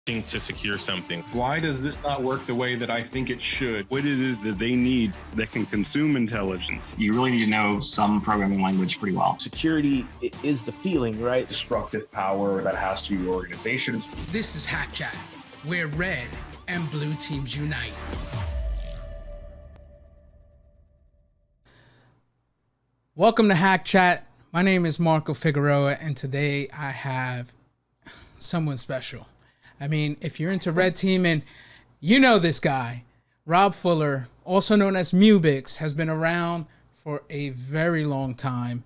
to secure something. Why does this not work the way that I think it should? What it is that they need that can consume intelligence. You really need to know some programming language pretty well. Security is the feeling, right? Destructive power that has to your organization. This is Hack Chat, where red and blue teams unite. Welcome to Hack Chat. My name is Marco Figueroa, and today I have someone special. I mean, if you're into red team and you know this guy, Rob Fuller, also known as Mubix, has been around for a very long time.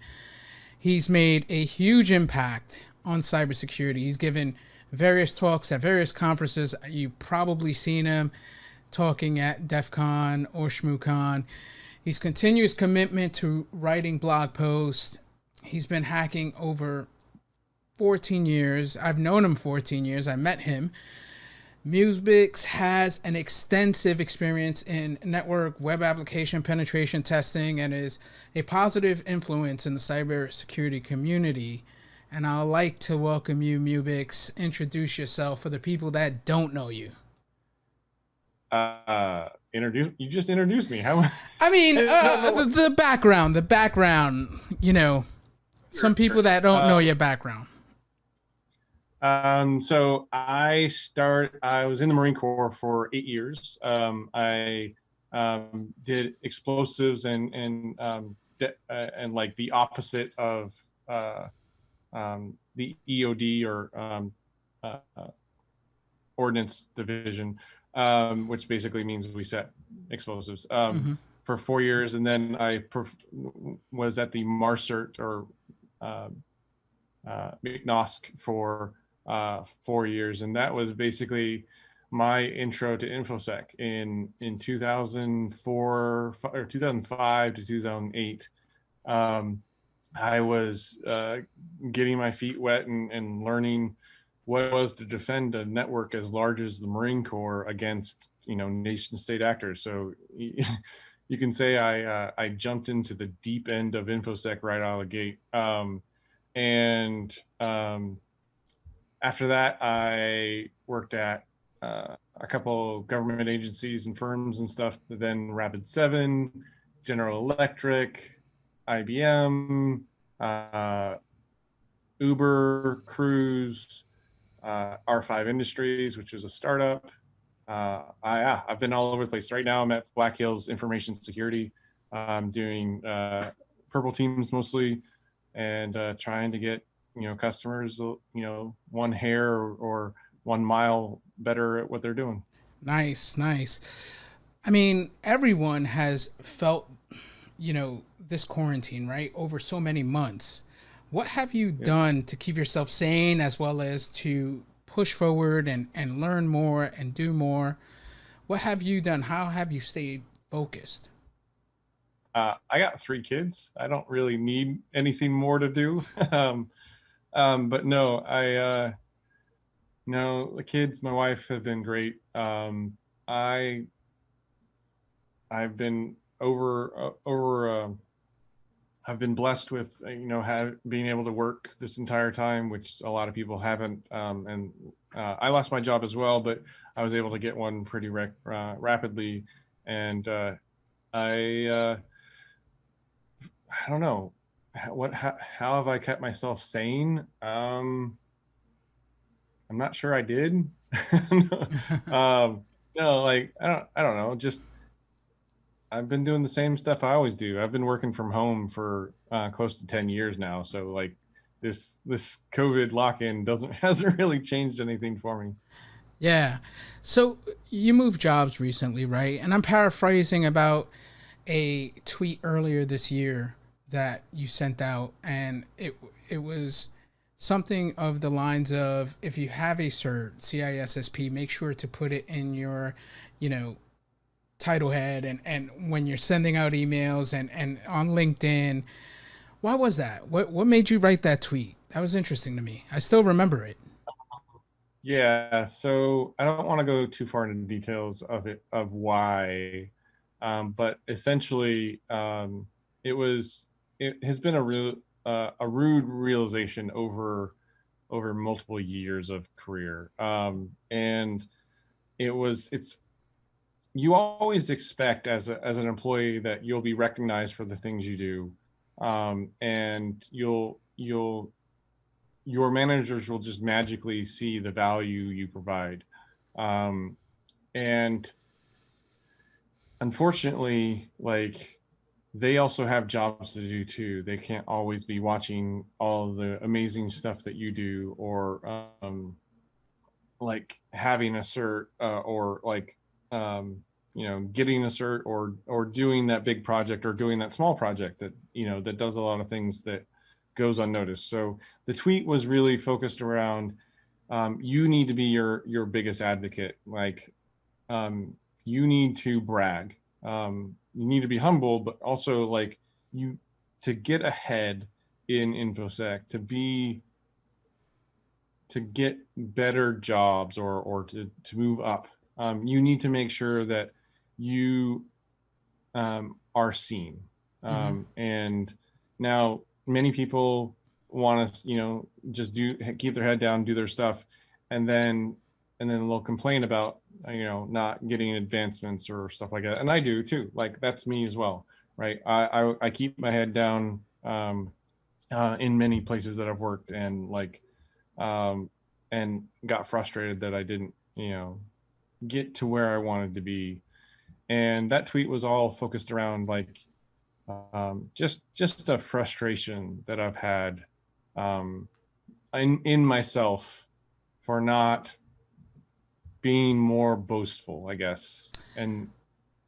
He's made a huge impact on cybersecurity. He's given various talks at various conferences. You've probably seen him talking at DEF CON or ShmooCon. His continuous commitment to writing blog posts. He's been hacking over 14 years. I've known him 14 years. I met him. Mubix has an extensive experience in network web application penetration testing and is a positive influence in the cybersecurity community. And I'd like to welcome you, Mubix. Introduce yourself for the people that don't know you. You just introduced me. How? I mean, the background, you know, some people that don't know your background. So I was in the Marine Corps for 8 years. I did explosives and like the opposite of the EOD or Ordnance Division, which basically means we set explosives for 4 years, and then I was at the MARCERT or McNOSC for 4 years, and that was basically my intro to InfoSec in 2004 or 2005 to 2008. I was getting my feet wet and learning what it was to defend a network as large as the Marine Corps against, nation state actors. So you can say I jumped into the deep end of InfoSec right out of the gate. After that, I worked at a couple government agencies and firms and stuff, but then Rapid7, General Electric, IBM, Uber, Cruise, R5 Industries, which was a startup. I've been all over the place. Right now, I'm at Black Hills Information Security. I'm doing purple teams mostly, and trying to get customers, one hair or 1 mile better at what they're doing. Nice. I mean, everyone has felt, this quarantine, right? Over so many months. What have you done to keep yourself sane as well as to push forward and learn more and do more? What have you done? How have you stayed focused? I got 3 kids. I don't really need anything more to do. But no, the kids, my wife have been great. I've been I've been blessed with, being able to work this entire time, which a lot of people haven't. And I lost my job as well, but I was able to get one pretty rapidly. And I don't know. How have I kept myself sane? I'm not sure I did. No, like I don't know. Just I've been doing the same stuff I always do. I've been working from home for close to 10 years now. So like this COVID lock-in hasn't really changed anything for me. Yeah. So you moved jobs recently, right? And I'm paraphrasing about a tweet earlier this year that you sent out, and it was something of the lines of, if you have a cert, CISSP, make sure to put it in your, title head and when you're sending out emails and on LinkedIn. Why was that? What made you write that tweet? That was interesting to me. I still remember it. Yeah, so I don't want to go too far into details of why, but essentially it has been a rude realization over over multiple years of career. And it's you always expect as an employee that you'll be recognized for the things you do, and your managers will just magically see the value you provide. And unfortunately, like, they also have jobs to do too. They can't always be watching all the amazing stuff that you do, or like having a cert, or like getting a cert, or doing that big project, or doing that small project that that does a lot of things that goes unnoticed. So the tweet was really focused around, you need to be your biggest advocate. Like, you need to brag. You need to be humble, but also, like, you to get ahead in infosec, to get better jobs, or to move up. You need to make sure that you are seen. And now many people want to, just keep their head down, do their stuff, and then they'll complain about, not getting advancements or stuff like that. And I do too. Like, that's me as well, right? I keep my head down in many places that I've worked, and like, and got frustrated that I didn't, get to where I wanted to be. And that tweet was all focused around, like, just a frustration that I've had in myself for not being more boastful, I guess. And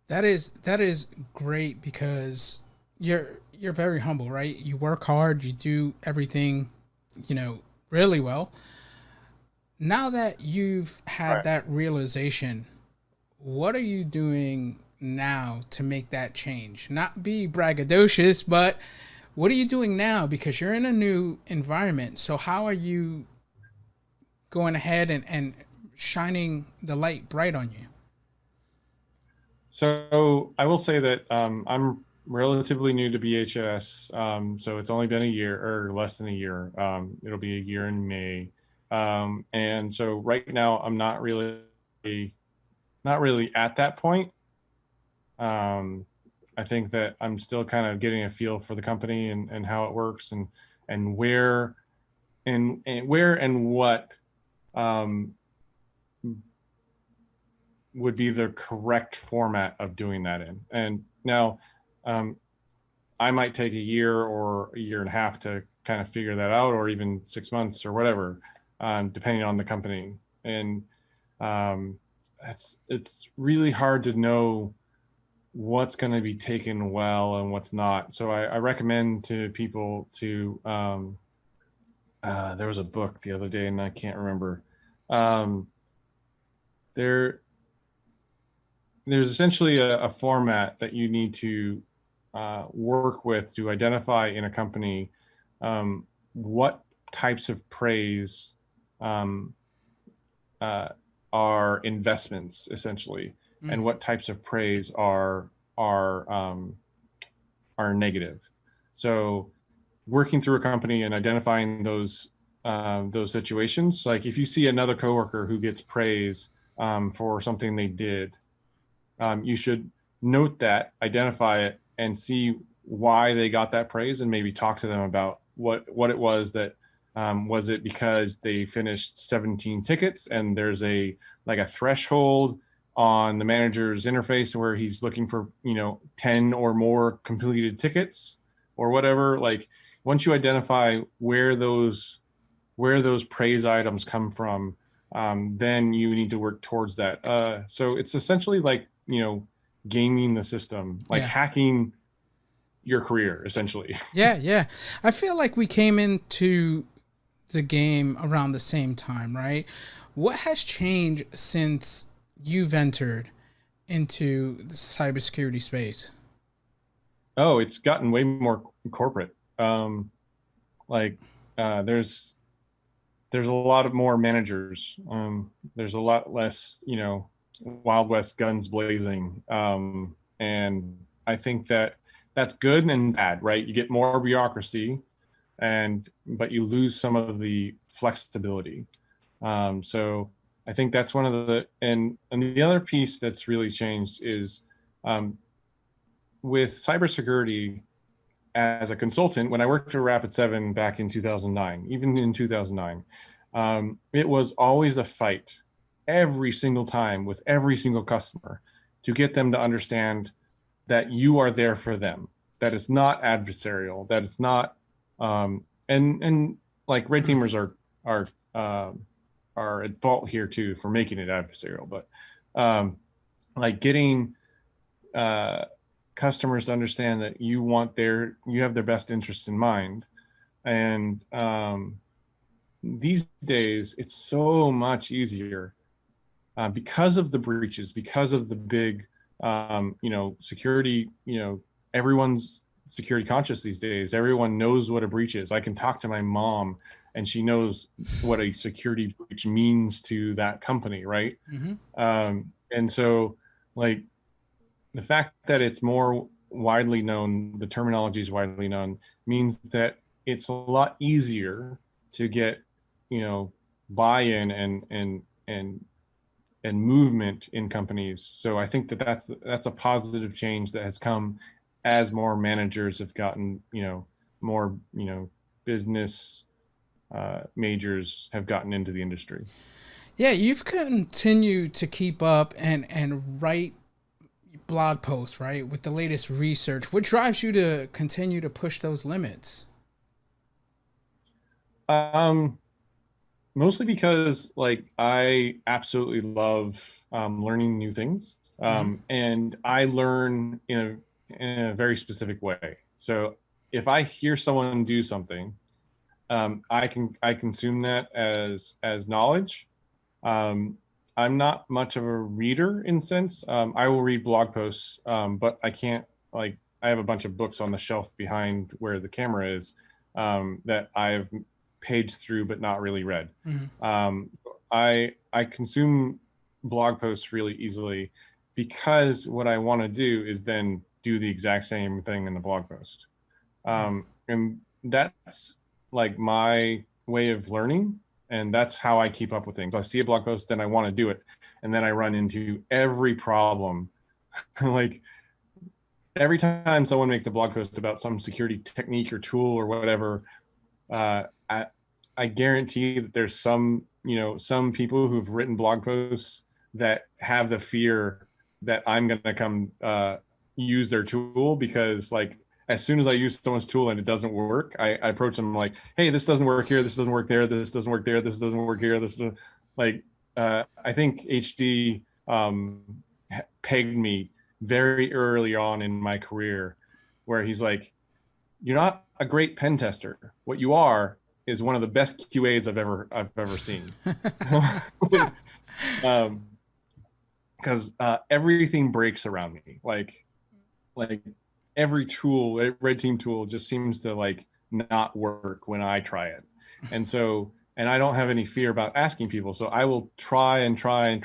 That is great, because you're very humble, right? You work hard, you do everything, really well. Now that you've had Right. that realization, what are you doing now to make that change? Not be braggadocious, but what are you doing now? Because you're in a new environment. So how are you going ahead and shining the light bright on you? so I will say that I'm relatively new to BHS. So it's only been a year, or less than a year. It'll be a year in May. And so right now I'm not really at that point. I think that I'm still kind of getting a feel for the company, and how it works, and where and what um, would be the correct format of doing that in. And now, I might take a year or a year and a half to kind of figure that out, or even 6 months or whatever, depending on the company. And it's really hard to know what's going to be taken well and what's not. So I recommend to people to, there was a book the other day and I can't remember. There's essentially a format that you need to work with to identify in a company what types of praise are investments, essentially, and what types of praise are negative. So working through a company and identifying those situations, like if you see another coworker who gets praise for something they did, you should note that, identify it, and see why they got that praise, and maybe talk to them about what it was. That was it because they finished 17 tickets and there's a threshold on the manager's interface where he's looking for 10 or more completed tickets or whatever. Like, once you identify where those praise items come from, then you need to work towards that. So it's essentially like, gaming the system, like hacking your career, essentially. Yeah. I feel like we came into the game around the same time, right? What has changed since you've entered into the cybersecurity space? Oh, it's gotten way more corporate. There's a lot of more managers. There's a lot less, Wild West guns blazing. And I think that that's good and bad, right? You get more bureaucracy, but you lose some of the flexibility. So I think that's one of and the other piece that's really changed is with cybersecurity. As a consultant, when I worked at Rapid7 back in 2009, even in 2009, it was always a fight every single time with every single customer to get them to understand that you are there for them, that it's not adversarial, that it's not, and like red teamers are at fault here too for making it adversarial, but like getting customers to understand that you have their best interests in mind. And these days it's so much easier because of the breaches, because of the big security, everyone's security conscious these days. Everyone knows what a breach is. I can talk to my mom and she knows what a security breach means to that company, right? And so like the fact that it's more widely known, the terminology is widely known, means that it's a lot easier to get, buy-in and movement in companies. So I think that that's a positive change that has come as more managers have gotten, more, business majors have gotten into the industry. Yeah, you've continued to keep up and write blog posts, right, with the latest research. What drives you to continue to push those limits? Mostly because like I absolutely love learning new things, and I learn in a very specific way. So if I hear someone do something, I consume that as knowledge. I'm not much of a reader in sense. I will read blog posts, but I can't like I have a bunch of books on the shelf behind where the camera is that I've paged through but not really read. I consume blog posts really easily because what I want to do is then do the exact same thing in the blog post, and that's like my way of learning. And that's how I keep up with things. I see a blog post, then I want to do it. And then I run into every problem. Like every time someone makes a blog post about some security technique or tool or whatever, I guarantee that there's some people who've written blog posts that have the fear that I'm going to come use their tool, because like, as soon as I use someone's tool and it doesn't work, I approach them like, hey, this doesn't work here, this doesn't work there, this doesn't work there, this doesn't work here, this doesn't. Like, I think HD pegged me very early on in my career, where he's like, you're not a great pen tester. What you are is one of the best QAs I've ever seen. Because everything breaks around me. Like every tool, red team tool just seems to like not work when I try it. And so, and I don't have any fear about asking people. So I will try until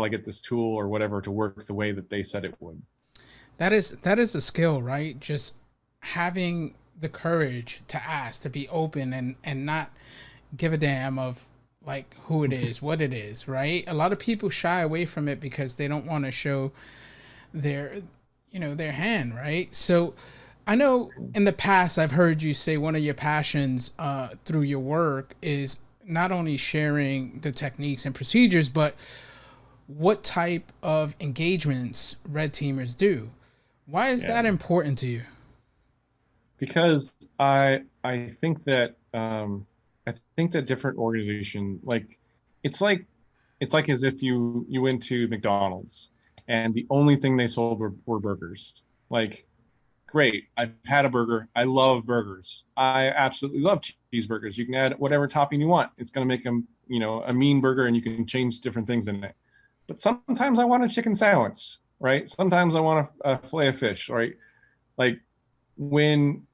I get this tool or whatever to work the way that they said it would. That is a skill, right? Just having the courage to ask, to be open and not give a damn of like who it is, what it is, right? A lot of people shy away from it because they don't want to show their hand, right? So I know in the past I've heard you say one of your passions through your work is not only sharing the techniques and procedures, but what type of engagements red teamers do. Why is that important to you? Because I think that different organization, like it's like as if you went to McDonald's and the only thing they sold were burgers. Like, great, I've had a burger. I love burgers. I absolutely love cheeseburgers. You can add whatever topping you want. It's going to make them, a mean burger, and you can change different things in it. But sometimes I want a chicken sandwich, right? Sometimes I want a fillet of fish, right? Like when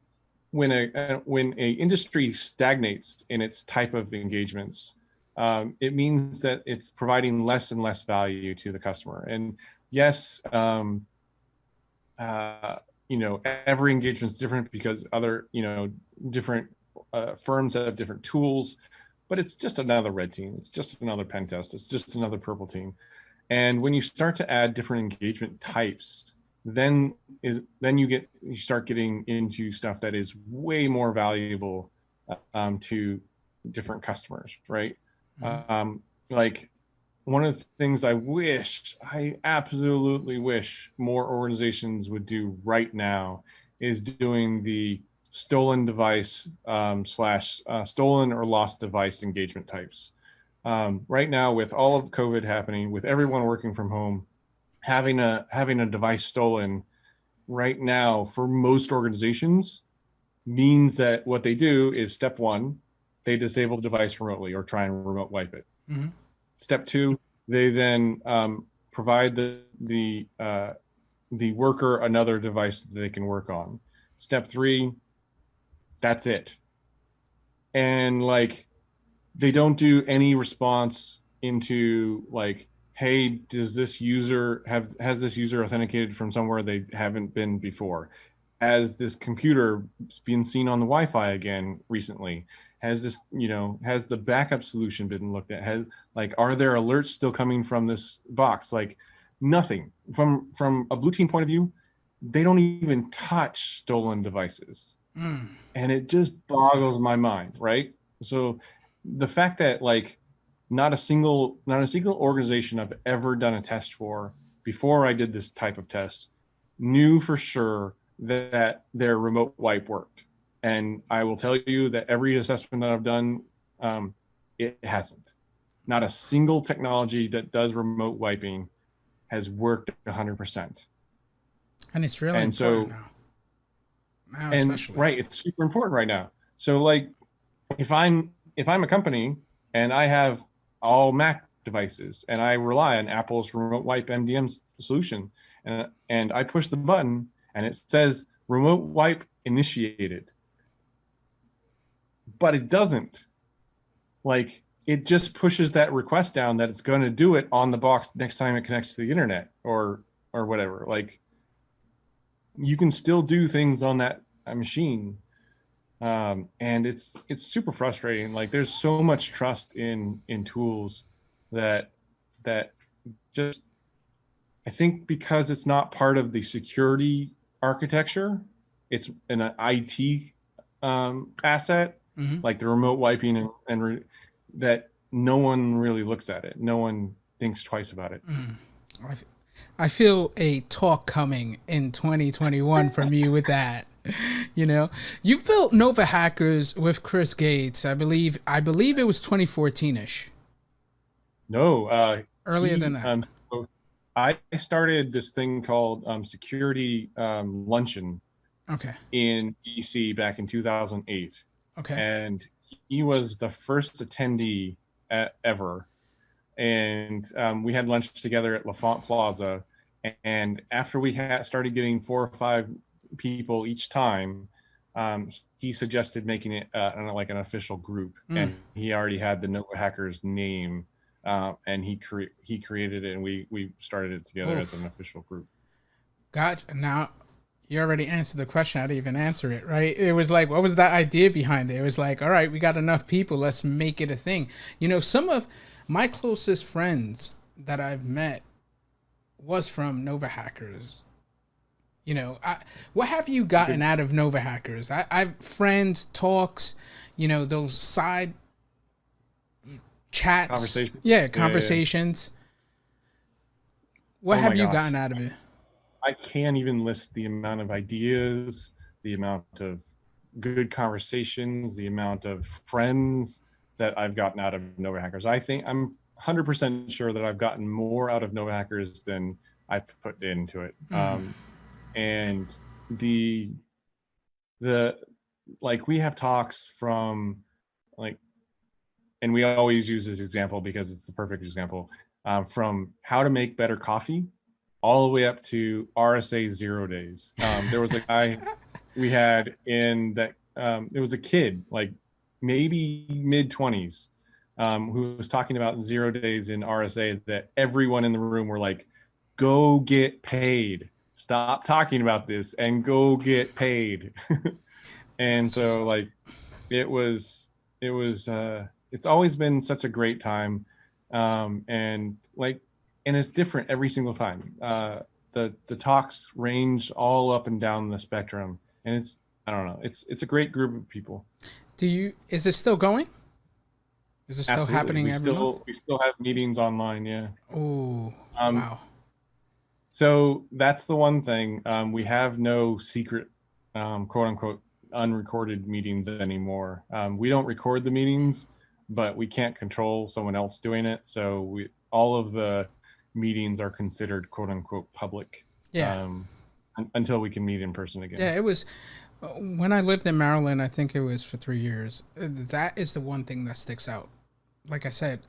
a industry stagnates in its type of engagements, it means that it's providing less and less value to the customer. And yes, every engagement's different because other, different firms have different tools, but it's just another red team. It's just another pen test. It's just another purple team. And when you start to add different engagement types, then you start getting into stuff that is way more valuable to different customers, right? Like one of the things I absolutely wish more organizations would do right now is doing the stolen device slash stolen or lost device engagement types. Right now, with all of COVID happening, with everyone working from home, having a device stolen right now for most organizations means that what they do is step one, they disable the device remotely or try and remote wipe it. Mm-hmm. Step two, they then provide the worker another device that they can work on. Step three, that's it. And like, they don't do any response into like, hey, has this user authenticated from somewhere they haven't been before? Has this computer been seen on the Wi-Fi again recently? Has the backup solution been looked at? Are there alerts still coming from this box? Like, nothing. From a blue team point of view, they don't even touch stolen devices. And it just boggles my mind, right? So the fact that like not a single organization I've ever done a test for before I did this type of test knew for sure that their remote wipe worked. And I will tell you that every assessment that I've done, it hasn't. Not a single technology that does remote wiping has worked 100%. And it's really and important so, now and especially. right, it's super important right now. So like, if I'm a company and I have all Mac devices and I rely on Apple's remote wipe MDM solution, and I push the button and it says remote wipe initiated, but it doesn't. Like, it just pushes that request down that it's going to do it on the box next time it connects to the internet or whatever. Like, you can still do things on that machine. And it's super frustrating. Like, there's so much trust in tools that just, I think because it's not part of the security architecture, it's an IT asset, like the remote wiping and that no one really looks at it. No one thinks twice about it. I feel a talk coming in 2021 from you with that. You've built Nova Hackers with Chris Gates. I believe it was 2014ish. No, earlier than that. So I started this thing called Security Luncheon. Okay. In DC back in 2008. Okay. And he was the first attendee ever. And we had lunch together at LaFont Plaza. And after we started getting 4 or 5 people each time, he suggested making it like an official group. And he already had the Nova Hackers name, and he created it, and we started it together as an official group. Gotcha. Now, you already answered the question. I didn't even answer it, right? It was like, what was that idea behind it? It was like, all right, we got enough people. Let's make it a thing. Some of my closest friends that I've met was from Nova Hackers. What have you gotten out of Nova Hackers? I've friends, talks, those side chats. Conversations. Yeah, conversations. Yeah. What have you gotten out of it? I can't even list the amount of ideas, the amount of good conversations, the amount of friends that I've gotten out of Nova Hackers. I think I'm 100% sure that I've gotten more out of Nova Hackers than I put into it. And the like, we have talks from like, and we always use this example because it's the perfect example, from how to make better coffee all the way up to RSA 0 days. There was a guy we had in that, it was a kid, like maybe mid-20s, who was talking about 0 days in RSA that everyone in the room were like, go get paid. stop talking about this and go get paid. And That's what's so up. like it's always been such a great time. And like, and it's different every single time. The talks range all up and down the spectrum, and it's, I don't know, it's a great group of people. Is it still going? Is it still Absolutely. happening every month? We still have meetings online, yeah. Oh, Um, wow. so that's the one thing. We have no secret, quote unquote, unrecorded meetings anymore. We don't record the meetings, but we can't control someone else doing it. So all of the meetings are considered quote unquote public, Yeah. until we can meet in person again. Yeah, it was when I lived in Maryland, I think it was for 3 years. That is the one thing that sticks out. Like I said,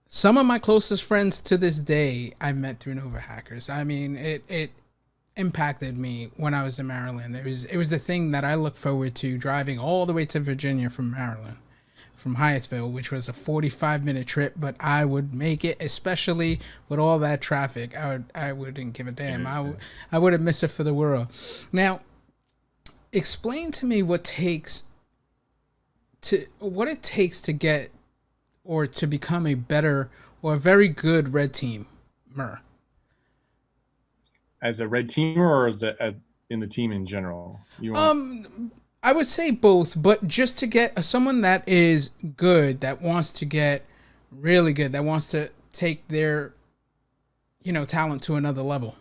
some of my closest friends to this day I met through Nova Hackers. I mean, it impacted me when I was in Maryland. It was the thing that I looked forward to, driving all the way to Virginia from Maryland, from Hyattsville, which was a 45-minute trip, but I would make it, especially with all that traffic. I wouldn't give a damn. I wouldn't miss it for the world. Now, explain to me what it takes to get or to become a better or a very good red teamer. As a red teamer, or in the team in general? I would say both, but just to get someone that is good, that wants to get really good, that wants to take their, talent to another level.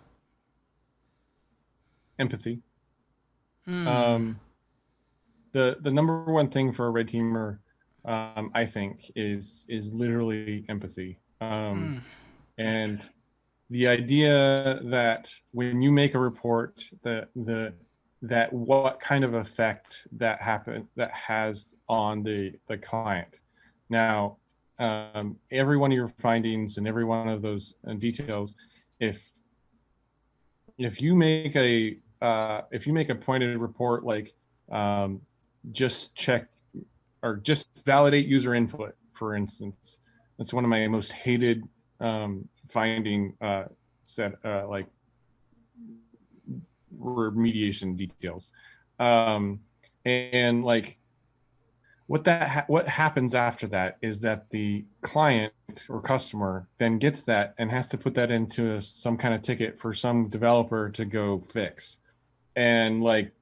Empathy. The number one thing for a red teamer, I think, is literally empathy. And the idea that when you make a report, that what kind of effect that has on the client. Now, every one of your findings and every one of those details, if you make a pointed report, like, just check or just validate user input, for instance, that's one of my most hated finding set, like remediation details. And like what happens after that is that the client or customer then gets that and has to put that into some kind of ticket for some developer to go fix. And like,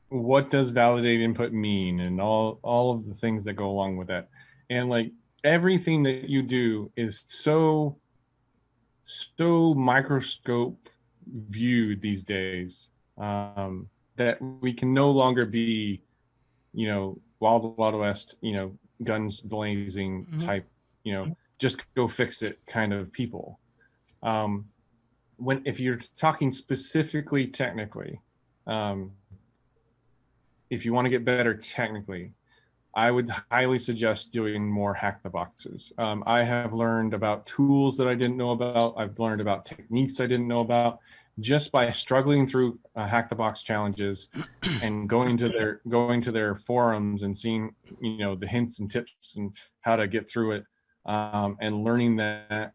what does validate input mean, and all of the things that go along with that. And like, everything that you do is so microscope viewed these days, that we can no longer be, Wild West, guns blazing type, just go fix it kind of people. If you're talking specifically technically, if you want to get better technically, I would highly suggest doing more hack the boxes. I have learned about tools that I didn't know about. I've learned about techniques I didn't know about just by struggling through hack the box challenges and going to their forums and seeing, the hints and tips and how to get through it, and learning that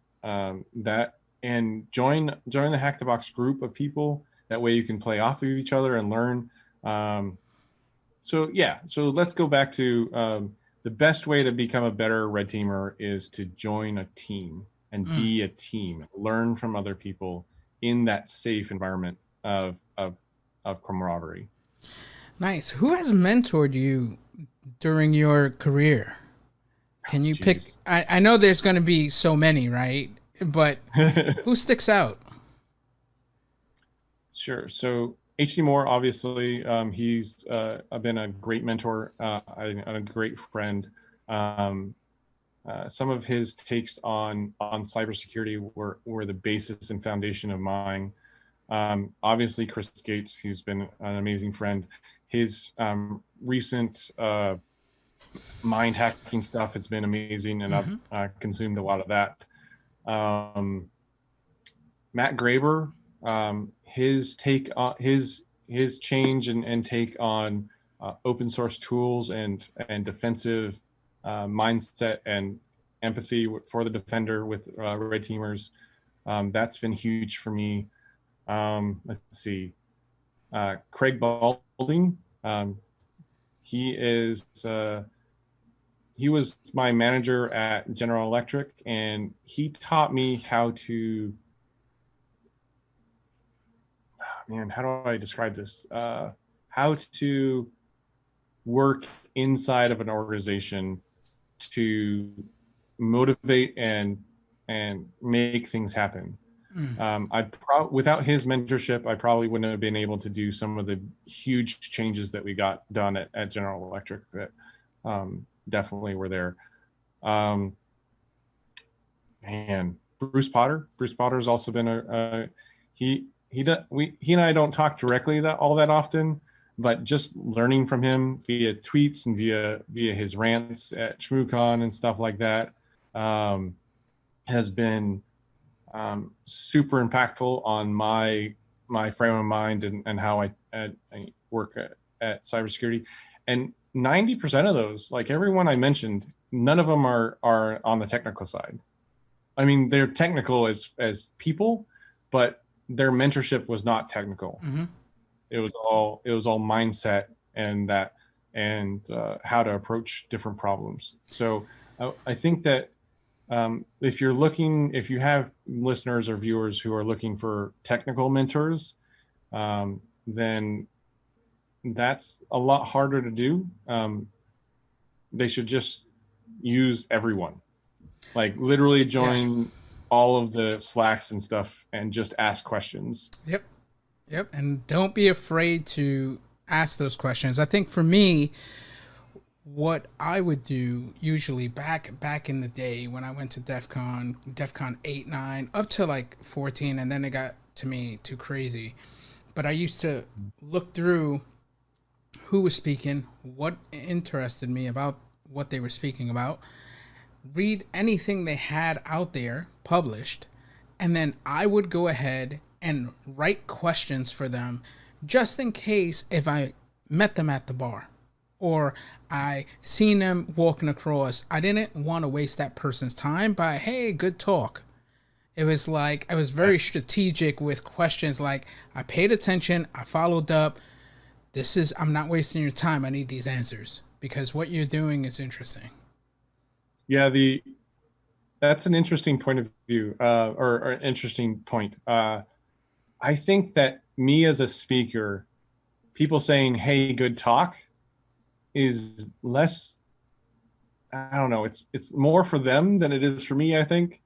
and join the hack the box group of people. That way you can play off of each other and learn. So let's go back to the best way to become a better red teamer is to join a team and be a team, learn from other people in that safe environment of camaraderie. Nice. Who has mentored you during your career? Can you pick? I know there's going to be so many, right? But who sticks out? Sure. So HD Moore, obviously, he's been a great mentor, and a great friend. Some of his takes on cybersecurity were the basis and foundation of mine. Obviously, Chris Gates, who's been an amazing friend. His recent mind hacking stuff has been amazing, and I've consumed a lot of that. Matt Graber, his take on his change and take on open source tools and defensive mindset and empathy for the defender with red teamers, that's been huge for me. let's see, Craig Balding. He is he was my manager at General Electric, and he taught me how to, man, how do I describe this? How to work inside of an organization to motivate and make things happen. Without his mentorship, I probably wouldn't have been able to do some of the huge changes that we got done at General Electric that definitely were there. Man, Bruce Potter has also been he and I don't talk directly all that often, but just learning from him via tweets and via his rants at ShmooCon and stuff like that has been super impactful on my frame of mind and how I work at cybersecurity. And 90% of those, like everyone I mentioned, none of them are on the technical side. I mean, they're technical as people, but their mentorship was not technical. Mm-hmm. It was all mindset and how to approach different problems. So I think that if you have listeners or viewers who are looking for technical mentors, then that's a lot harder to do. They should just use everyone, like literally join all of the Slacks and stuff and just ask questions. Yep. And don't be afraid to ask those questions. I think for me, what I would do usually back in the day when I went to DEF CON 8, 9, up to like 14, and then it got to me too crazy. But I used to look through who was speaking, what interested me about what they were speaking about, read anything they had out there published, and then I would go ahead and write questions for them just in case if I met them at the bar or I seen them walking across. I didn't want to waste that person's time by, hey, good talk. It was like I was very strategic with questions. Like I paid attention, I followed up. I'm not wasting your time. I need these answers because what you're doing is interesting. Yeah, that's an interesting point of view, or an interesting point. I think that me as a speaker, people saying, hey, good talk, is less, I don't know, it's more for them than it is for me, I think.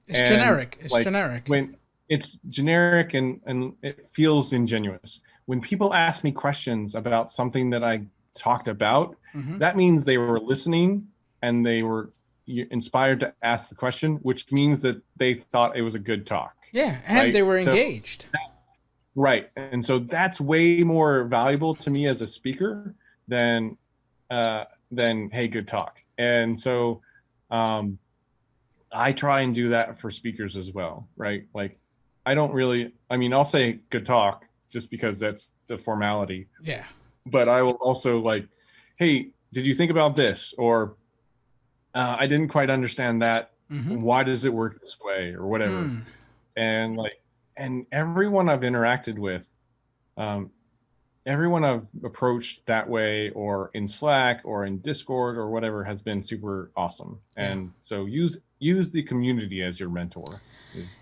It's generic. It's like, generic. When it's generic and it feels ingenuous. When people ask me questions about something that I talked about, that means they were listening and they were inspired to ask the question, which means that they thought it was a good talk. Yeah, and right? They were engaged. Right. And so that's way more valuable to me as a speaker than hey, good talk. And so I try and do that for speakers as well, right? Like I'll say good talk just because that's the formality. Yeah. But I will also like, hey, did you think about this? Or I didn't quite understand that. Why does it work this way or whatever? And everyone I've interacted with, everyone I've approached that way or in Slack or in Discord or whatever has been super awesome. And so use the community as your mentor.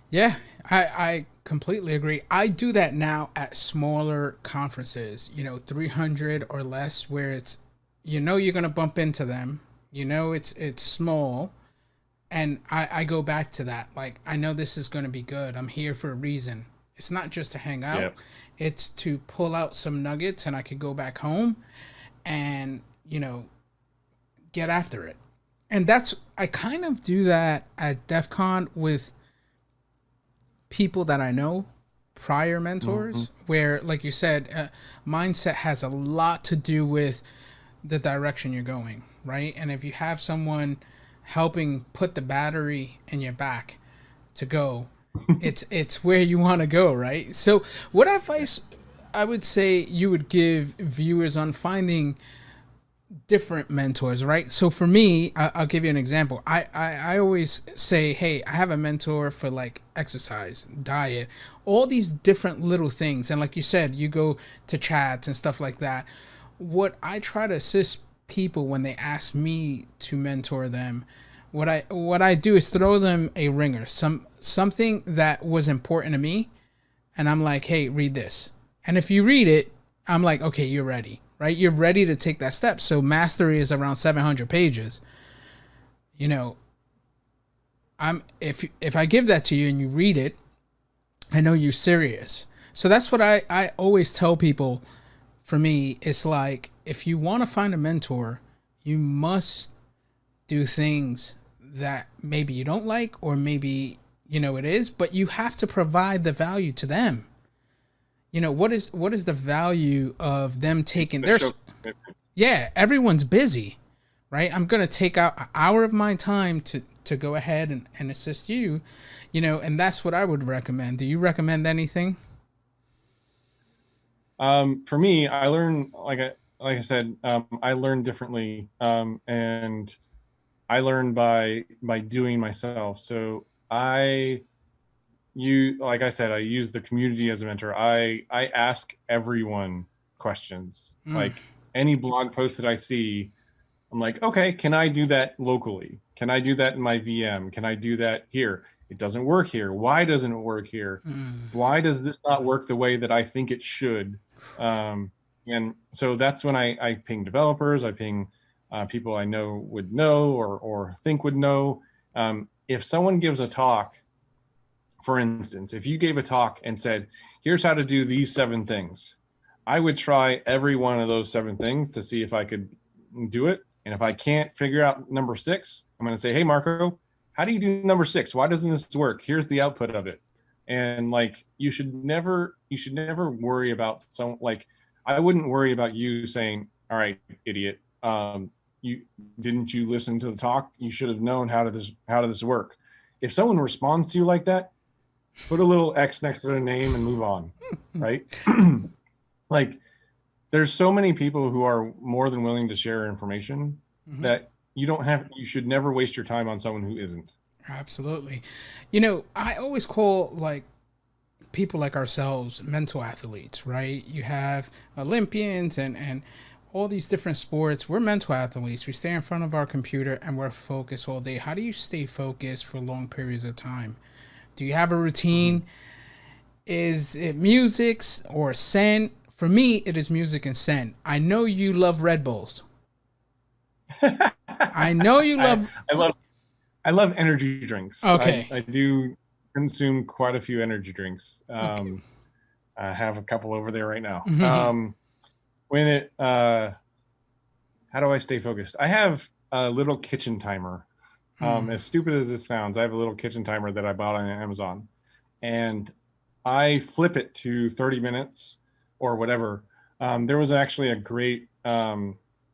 Yeah, I completely agree. I do that now at smaller conferences, 300 or less, where it's, you're going to bump into them. It's small. And I go back to that. Like, I know this is going to be good. I'm here for a reason. It's not just to hang out. Yep. It's to pull out some nuggets and I could go back home and, get after it. And I kind of do that at DEF CON with people that I know, prior mentors, where, like you said, mindset has a lot to do with the direction you're going, right? And if you have someone helping put the battery in your back to go, it's where you want to go, right? So what advice I would say you would give viewers on finding different mentors, right? So for me, I'll give you an example. I always say, hey, I have a mentor for like exercise, diet, all these different little things. And like you said, you go to chats and stuff like that. What I try to assist people when they ask me to mentor them, what I do is throw them a ringer, something that was important to me, and I'm like, hey, read this. And if you read it, I'm like, okay, you're ready, right? You're ready to take that step. So mastery is around 700 pages. You know, if I give that to you and you read it, I know you're serious. So that's what I always tell people. For me, it's like, if you want to find a mentor, you must do things that maybe you don't like, or maybe, you know, it is, but you have to provide the value to them. You know, what is the value of them taking their, yeah, everyone's busy, right? I'm going to take out an hour of my time to go ahead and assist you, you know, and that's what I would recommend. Do you recommend anything? For me, I learn, like I said, I learn differently, and I learn by doing myself. So like I said, I use the community as a mentor. I ask everyone questions. Like any blog post that I see, I'm like, okay, can I do that locally? Can I do that in my VM? Can I do that here? It doesn't work here. Why doesn't it work here? Why does this not work the way that I think it should? And so that's when I ping developers, I ping people I know would know, or think would know. If someone gives a talk, for instance, if you gave a talk and said, here's how to do these 7 things, I would try every one of those 7 things to see if I could do it. And if I can't figure out number 6, I'm going to say, hey, Marco, how do you do number 6? Why doesn't this work? Here's the output of it. And like, you should never worry about I wouldn't worry about you saying, all right, idiot, you listen to the talk? You should have known how does this work. If someone responds to you like that, put a little X next to their name and move on, right? Like, there's so many people who are more than willing to share information that you should never waste your time on someone who isn't. Absolutely. You know, I always call like people like ourselves mental athletes, right? You have Olympians and all these different sports. We're mental athletes. We stay in front of our computer and we're focused all day. How do you stay focused for long periods of time? Do you have a routine? Is it music or sane? For me, it is music and sane. I know you love Red Bulls. I know you love. I love energy drinks. Okay. I do consume quite a few energy drinks. I have a couple over there right now. How do I stay focused? I have a little kitchen timer. As stupid as this sounds, I have a little kitchen timer that I bought on Amazon, and I flip it to 30 minutes or whatever. There was actually a great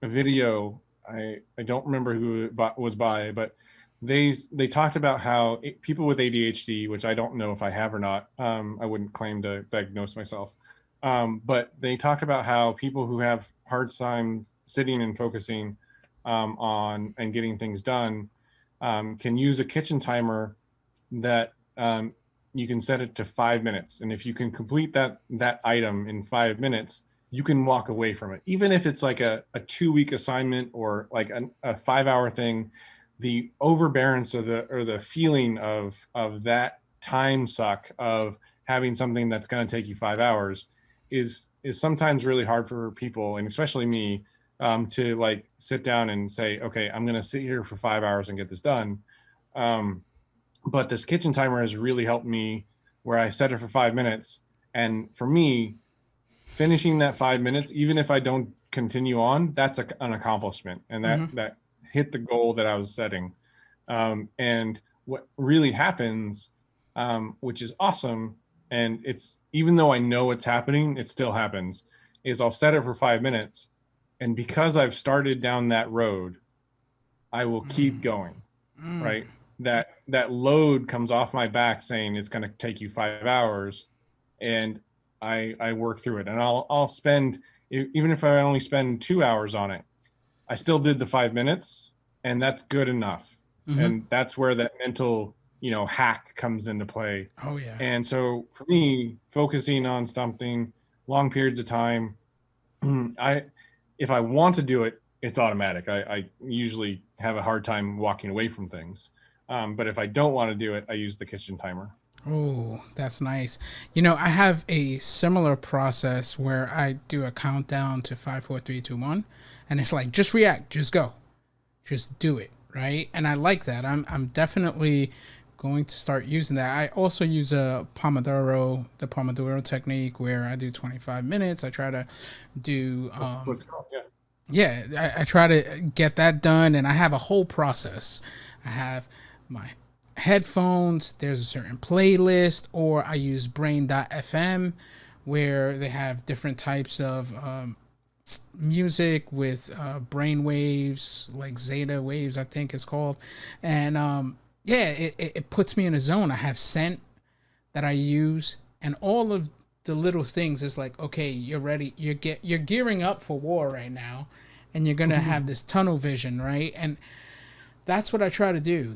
video. I don't remember who it was by, but they talked about how people with ADHD, which I don't know if I have or not, I wouldn't claim to diagnose myself, but they talked about how people who have hard time sitting and focusing on and getting things done can use a kitchen timer that you can set it to 5 minutes, and if you can complete that item in 5 minutes, you can walk away from it, even if it's like a 2-week assignment or like a 5-hour thing. The overbearance or the feeling of that time suck of having something that's going to take you 5 hours is sometimes really hard for people, and especially me, to like sit down and say, okay, I'm going to sit here for 5 hours and get this done. But this kitchen timer has really helped me, where I set it for 5 minutes, and for me, finishing that 5 minutes, even if I don't continue on, that's an accomplishment, and that hit the goal that I was setting. And what really happens, which is awesome, and it's, even though I know it's happening, it still happens, is I'll set it for 5 minutes, and because I've started down that road, I will keep going, right? That load comes off my back saying it's going to take you 5 hours, and I work through it, and I'll spend, even if I only spend 2 hours on it, I still did the 5 minutes, and that's good enough. And that's where that mental, hack comes into play. Oh yeah. And so for me, focusing on something long periods of time, if I want to do it, it's automatic. I usually have a hard time walking away from things. But if I don't want to do it, I use the kitchen timer. Oh, that's nice. I have a similar process where I do a countdown to 5, 4, 3, 2, 1, and it's like just react, just go, just do it, right? And I like that. I'm definitely going to start using that. I also use the Pomodoro Technique, where I do 25 minutes. I try to do I try to get that done, and I have a whole process. I have my headphones, there's a certain playlist, or I use brain.fm, where they have different types of music with brain waves, like zeta waves, I think it's called. And it puts me in a zone. I have scent that I use, and all of the little things is like, okay, you're ready, you're gearing up for war right now, and you're gonna have this tunnel vision, right? And that's what I try to do.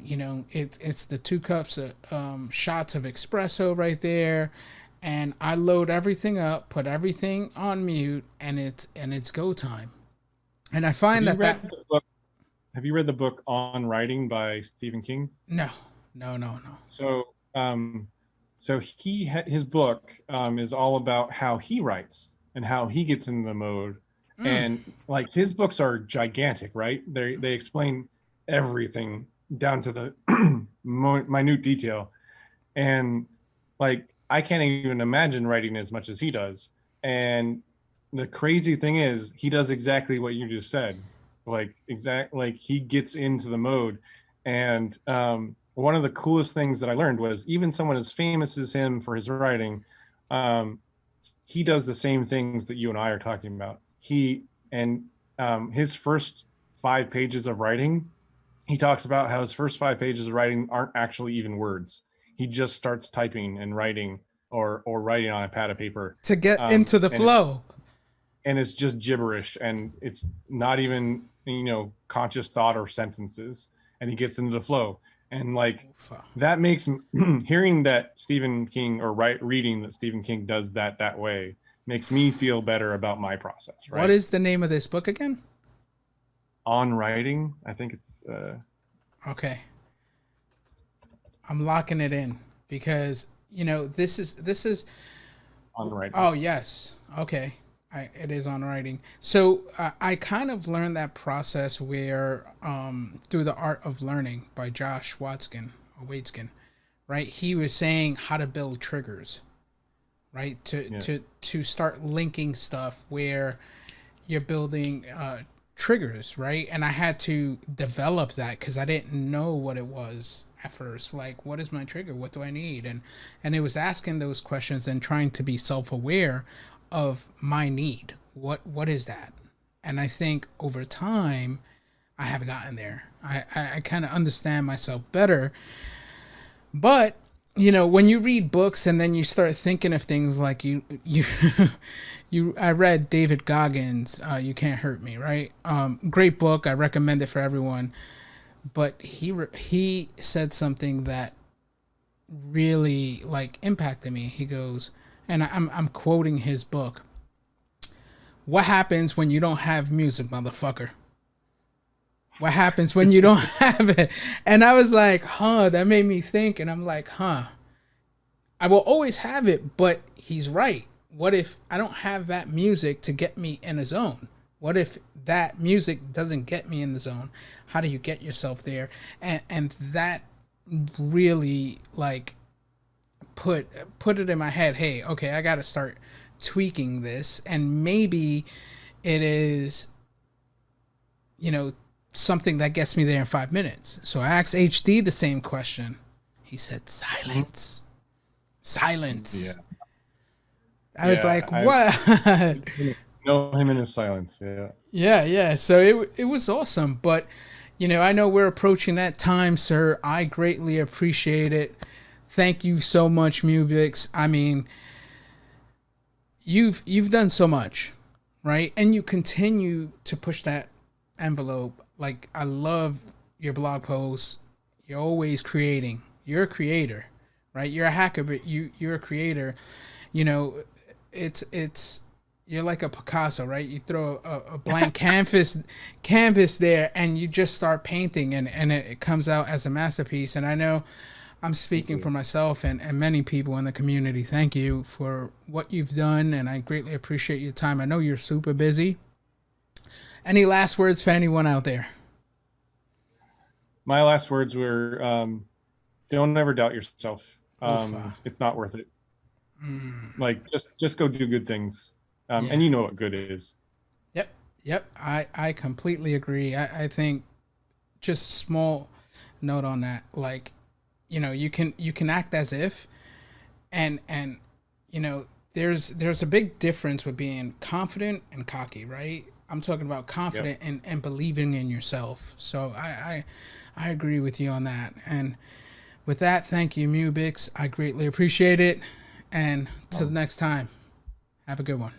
It's the 2 cups of shots of espresso right there, and I load everything up, put everything on mute, and it's go time. And I find Have you read the book On Writing by Stephen King? No. So his book is all about how he writes and how he gets into the mode. And like, his books are gigantic, right? They explain everything down to the minute detail. And like, I can't even imagine writing as much as he does. And the crazy thing is, he does exactly what you just said. Like he gets into the mode. And one of the coolest things that I learned was, even someone as famous as him for his writing, he does the same things that you and I are talking about. His first 5 pages of writing, he talks about how his first 5 pages of writing aren't actually even words. He just starts typing and writing, or writing on a pad of paper to get into the flow. And it's just gibberish, and it's not even, conscious thought or sentences, and he gets into the flow. And like, that makes hearing that Stephen King, or reading that Stephen King does that way, makes me feel better about my process. Right? What is the name of this book again? On Writing. I think it's okay. I'm locking it in, because this is On Writing. Oh yes, okay. It is On Writing. So I kind of learned that process where through The Art of Learning by Josh Watskin, right? He was saying how to build triggers, right? To start linking stuff where you're building triggers, right? And I had to develop that, because I didn't know what it was at first. Like, what is my trigger? What do I need? And it was asking those questions and trying to be self-aware of my need. What is that? And I think over time I have gotten there. I kind of understand myself better. But when you read books and then you start thinking of things like I read David Goggins' You Can't Hurt Me, right? Great book. I recommend it for everyone. But he said something that really like impacted me. He goes, and I'm quoting his book: "What happens when you don't have music, motherfucker? What happens when you don't have it?" And I was like, that made me think. And I'm like, I will always have it, but he's right. What if I don't have that music to get me in a zone? What if that music doesn't get me in the zone? How do you get yourself there? And that really like put it in my head, hey, okay, I got to start tweaking this. And maybe it is, something that gets me there in 5 minutes. So I asked HD the same question. He said, silence. Yeah. I was like, what? Know him in his silence. Yeah. So it was awesome. But, I know we're approaching that time, sir. I greatly appreciate it. Thank you so much, Mubix. I mean, you've done so much, right? And you continue to push that envelope. Like, I love your blog posts. You're always creating. You're a creator, right? You're a hacker, but you're a creator. You know, it's you're like a Picasso, right? You throw a blank canvas there, and you just start painting, and it comes out as a masterpiece. And I know I'm speaking for myself and many people in the community. Thank you for what you've done, and I greatly appreciate your time. I know you're super busy. Any last words for anyone out there? My last words were, don't ever doubt yourself. Oofa. It's not worth it. Like, just go do good things. And you know what good is. Yep. I completely agree. I think just small note on that. Like, you know, you can act as if, and you know, there's a big difference with being confident and cocky, right? I'm talking about confident and believing in yourself. So I agree with you on that. And with that, thank you, Mubix. I greatly appreciate it. And till the next time, have a good one.